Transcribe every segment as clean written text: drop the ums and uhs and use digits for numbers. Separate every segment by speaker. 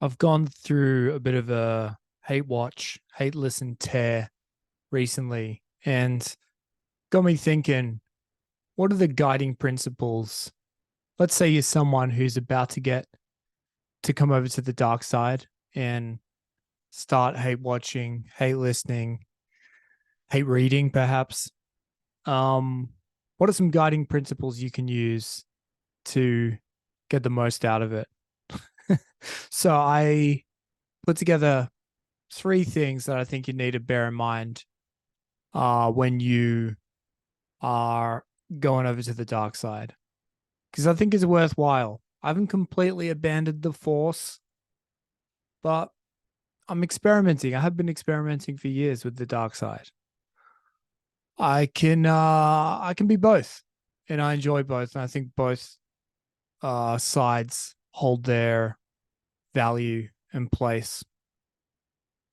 Speaker 1: I've gone through a bit of a hate watch, hate listen tear recently, and got me thinking, what are the guiding principles? Let's say you're someone who's about to get to come over to the dark side and start hate watching, hate listening, hate reading, perhaps. Um, what are some guiding principles you can use to get the most out of it? So I put together three things that I think you need to bear in mind when you are going over to the dark side, because I think it's worthwhile. I haven't completely abandoned the force, but I'm experimenting. I have been experimenting for years with the dark side. I can be both, and I enjoy both. And I think both sides hold their value and place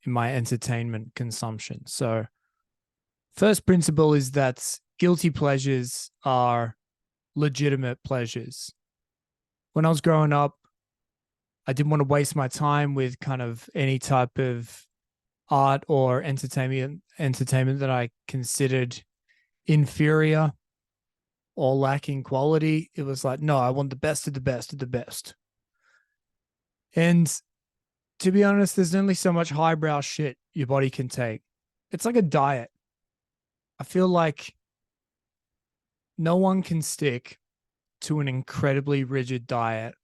Speaker 1: in my entertainment consumption. So, first principle is that guilty pleasures are legitimate pleasures. When I was growing up, I didn't want to waste my time with kind of any type of art or entertainment that I considered inferior or lacking quality. It was like, no, I want the best of the best of the best. And to be honest, there's only so much highbrow shit your body can take. It's like a diet. I feel like no one can stick to an incredibly rigid diet.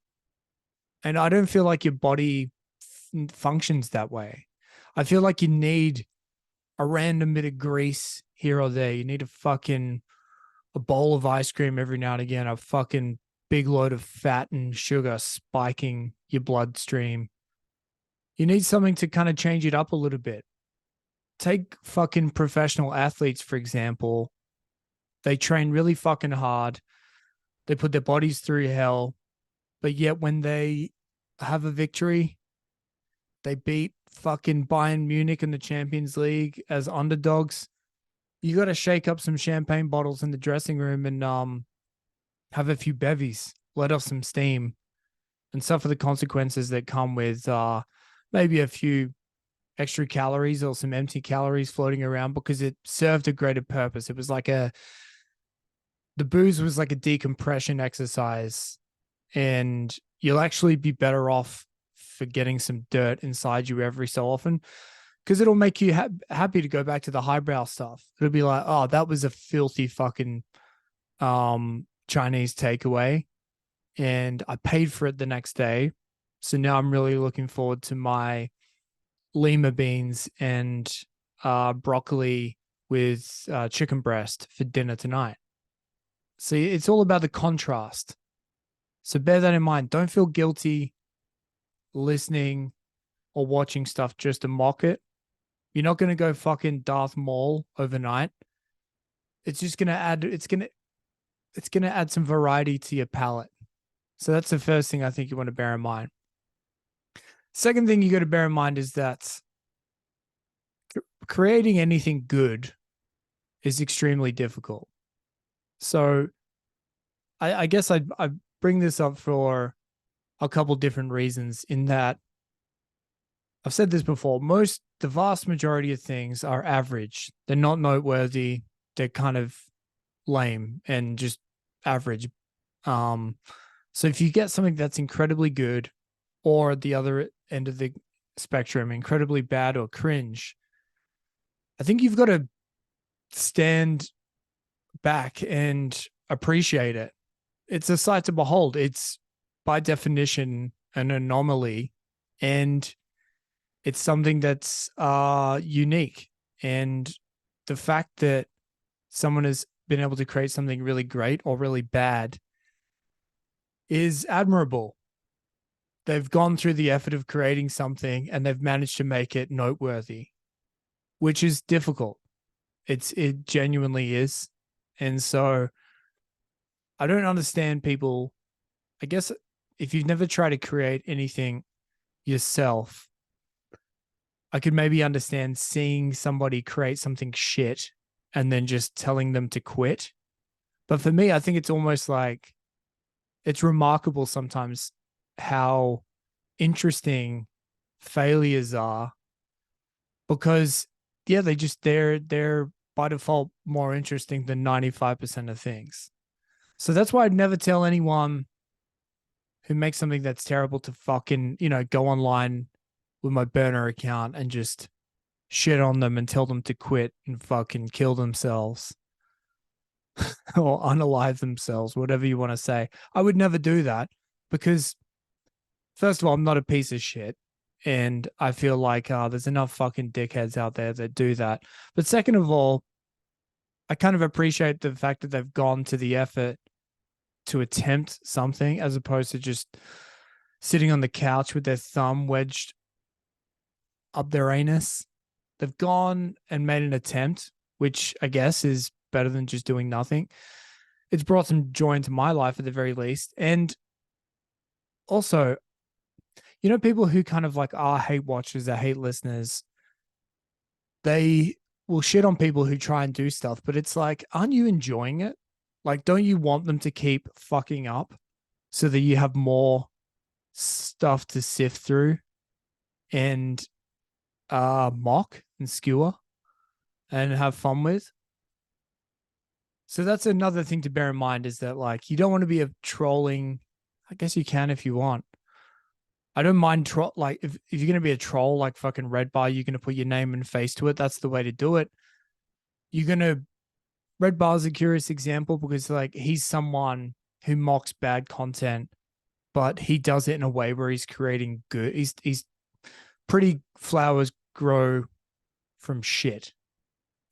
Speaker 1: And I don't feel like your body functions that way. I feel like you need a random bit of grease here or there. You need a bowl of ice cream every now and again, a fucking big load of fat and sugar spiking your bloodstream. You need something to kind of change it up a little bit. Take fucking professional athletes, for example. They train really fucking hard. They put their bodies through hell. But yet when they have a victory, they beat fucking Bayern Munich in the Champions League as underdogs. You got to shake up some champagne bottles in the dressing room and have a few bevies, let off some steam, and suffer the consequences that come with maybe a few extra calories or some empty calories floating around because it served a greater purpose. It was like the booze was like a decompression exercise, and you'll actually be better off for getting some dirt inside you every so often because it'll make you happy to go back to the highbrow stuff. It'll be like, oh, that was a filthy fucking Chinese takeaway, and I paid for it the next day. So now I'm really looking forward to my lima beans and broccoli with chicken breast for dinner tonight. See, it's all about the contrast. So bear that in mind. Don't feel guilty listening or watching stuff just to mock it. You're not going to go fucking Darth Maul overnight. It's just going to add it's going to add some variety to your palate. So that's the first thing I think you want to bear in mind. Second thing you got to bear in mind is that creating anything good is extremely difficult. So I guess I bring this up for a couple different reasons in that I've said this before. The vast majority of things are average. They're not noteworthy. They're kind of lame and just average. Um, so if you get something that's incredibly good, or at the other end of the spectrum, incredibly bad or cringe, I think you've got to stand back and appreciate it. It's a sight to behold. It's by definition an anomaly, and it's something that's unique. And the fact that someone has been able to create something really great or really bad is admirable. They've gone through the effort of creating something and they've managed to make it noteworthy, which is difficult. It genuinely is. And so I don't understand people. I guess if you've never tried to create anything yourself, I could maybe understand seeing somebody create something shit and then just telling them to quit. But for me, I think it's almost like it's remarkable sometimes how interesting failures are, because yeah, they're by default more interesting than 95% of things. So that's why I'd never tell anyone who makes something that's terrible to fucking, go online with my burner account and just shit on them and tell them to quit and fucking kill themselves or unalive themselves, whatever you want to say. I would never do that because, first of all, I'm not a piece of shit. And I feel like there's enough fucking dickheads out there that do that. But second of all, I kind of appreciate the fact that they've gone to the effort to attempt something as opposed to just sitting on the couch with their thumb wedged up their anus. They've gone and made an attempt, which I guess is better than just doing nothing. It's brought some joy into my life at the very least. And also, people who kind of like are hate watchers, are hate listeners, they will shit on people who try and do stuff, but it's like, aren't you enjoying it? Like, don't you want them to keep fucking up so that you have more stuff to sift through and mock and skewer and have fun with? So that's another thing to bear in mind, is that like you don't want to be a trolling. I guess you can if you want. I don't mind like if you're gonna be a troll like fucking Red Bar, you're gonna put your name and face to it. That's the way to do it. You're gonna Red Bar's a curious example because like he's someone who mocks bad content, but he does it in a way where he's creating good. He's pretty flowers grow from shit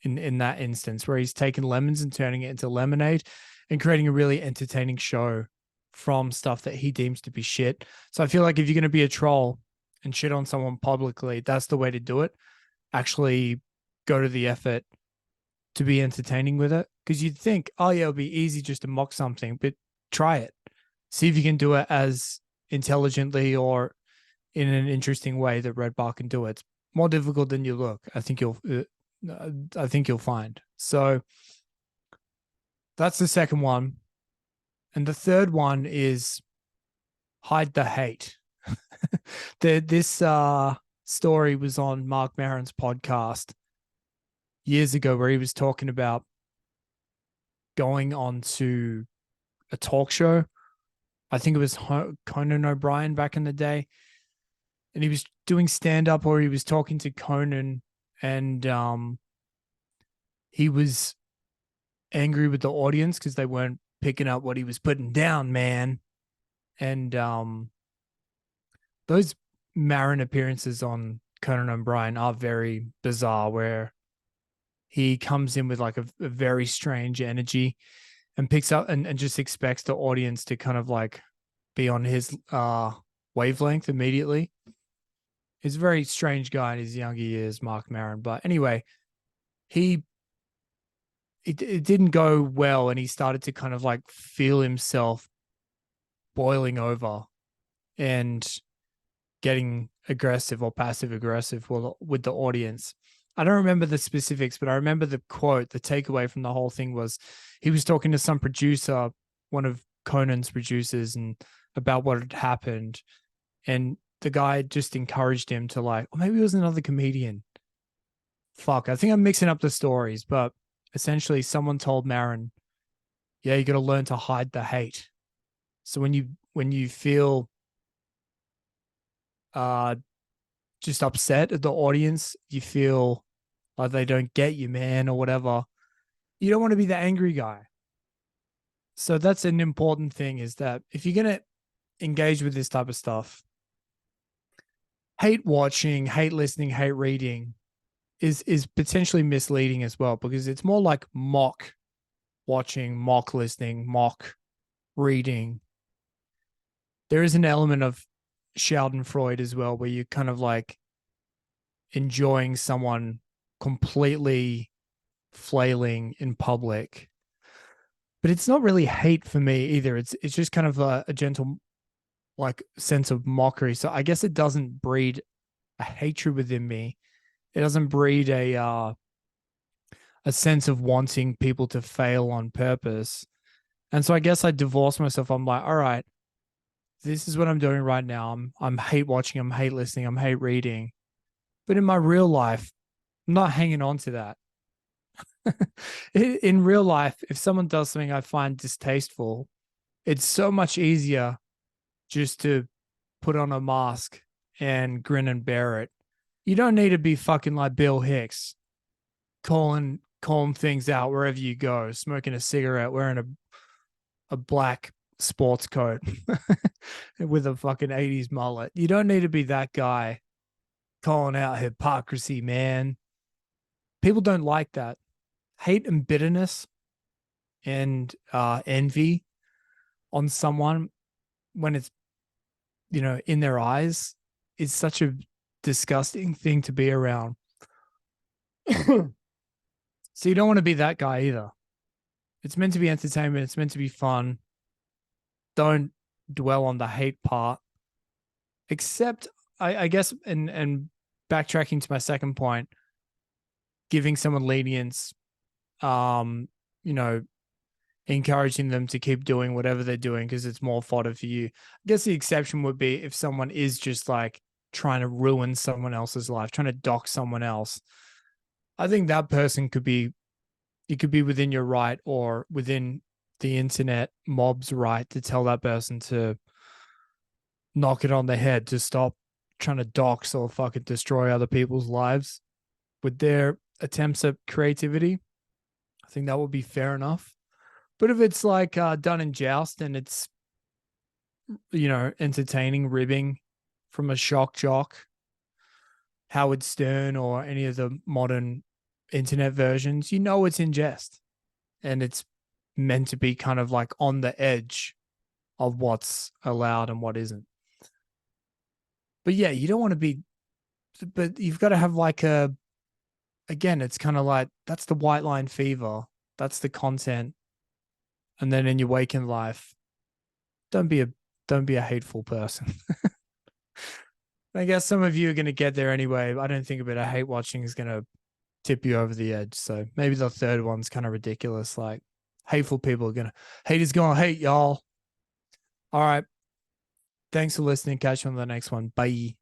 Speaker 1: in that instance, where he's taken lemons and turning it into lemonade and creating a really entertaining show from stuff that he deems to be shit. So I feel like if you're going to be a troll and shit on someone publicly, that's the way to do it. Actually go to the effort to be entertaining with it, because you'd think, oh yeah, it'll be easy just to mock something, but try it. See if you can do it as intelligently or in an interesting way that Red Bar can do it. It's more difficult than you look. I think you'll find. So that's the second one. And the third one is hide the hate. This story was on Mark Maron's podcast years ago, where he was talking about going on to a talk show. I think it was Conan O'Brien back in the day. And he was doing stand up, or he was talking to Conan, and he was angry with the audience because they weren't picking up what he was putting down, man. And those Maron appearances on Conan O'Brien are very bizarre, where he comes in with like a very strange energy and picks up and just expects the audience to kind of like be on his wavelength immediately. He's a very strange guy in his younger years, Mark Maron. But anyway, it didn't go well, and he started to kind of like feel himself boiling over and getting aggressive or passive aggressive with the audience. I don't remember the specifics, but I remember the quote. The takeaway from the whole thing was he was talking to some producer, one of Conan's producers, and about what had happened. And the guy just encouraged him to like, or maybe it was another comedian. Fuck, I think I'm mixing up the stories, but essentially someone told Maron, yeah, you got to learn to hide the hate. So when you feel just upset at the audience, you feel like they don't get you, man, or whatever, you don't want to be the angry guy. So that's an important thing, is that if you're going to engage with this type of stuff, hate watching, hate listening, hate reading is potentially misleading as well, because it's more like mock watching, mock listening, mock reading. There is an element of Schadenfreude as well, where you're kind of like enjoying someone completely flailing in public. But it's not really hate for me either. It's just kind of a gentle like sense of mockery. So I guess it doesn't breed a hatred within me. It doesn't breed a sense of wanting people to fail on purpose. And so I guess I divorce myself. I'm like, all right, this is what I'm doing right now. I'm hate watching, I'm hate listening, I'm hate reading. But in my real life, I'm not hanging on to that. In real life, if someone does something I find distasteful, it's so much easier just to put on a mask and grin and bear it. You don't need to be fucking like Bill Hicks, calling things out wherever you go, smoking a cigarette, wearing a black sports coat with a fucking 80s mullet. You don't need to be that guy calling out hypocrisy, man. People don't like that. Hate and bitterness and envy on someone when it's, in their eyes is such a disgusting thing to be around. So you don't want to be that guy either. It's meant to be entertainment. It's meant to be fun. Don't dwell on the hate part. Except, I guess, and backtracking to my second point, giving someone lenience, um, you know, encouraging them to keep doing whatever they're doing because it's more fodder for you. I guess the exception would be if someone is just like trying to ruin someone else's life, trying to dox someone else. I think that person could be, it could be within your right or within the internet mob's right to tell that person to knock it on the head, to stop trying to dox or fucking destroy other people's lives with their attempts at creativity. I think that would be fair enough. But if it's like done in joust and it's, entertaining ribbing from a shock jock, Howard Stern, or any of the modern internet versions, it's in jest and it's meant to be kind of like on the edge of what's allowed and what isn't. But yeah, you don't want to be, but you've got to have like again, it's kind of like that's the white line fever. That's the content. And then in your waking life, don't be a hateful person. I guess some of you are going to get there anyway. I don't think a bit of hate watching is going to tip you over the edge. So maybe the third one's kind of ridiculous. Like hateful people are going to, haters going to hate y'all. All right. Thanks for listening. Catch you on the next one. Bye.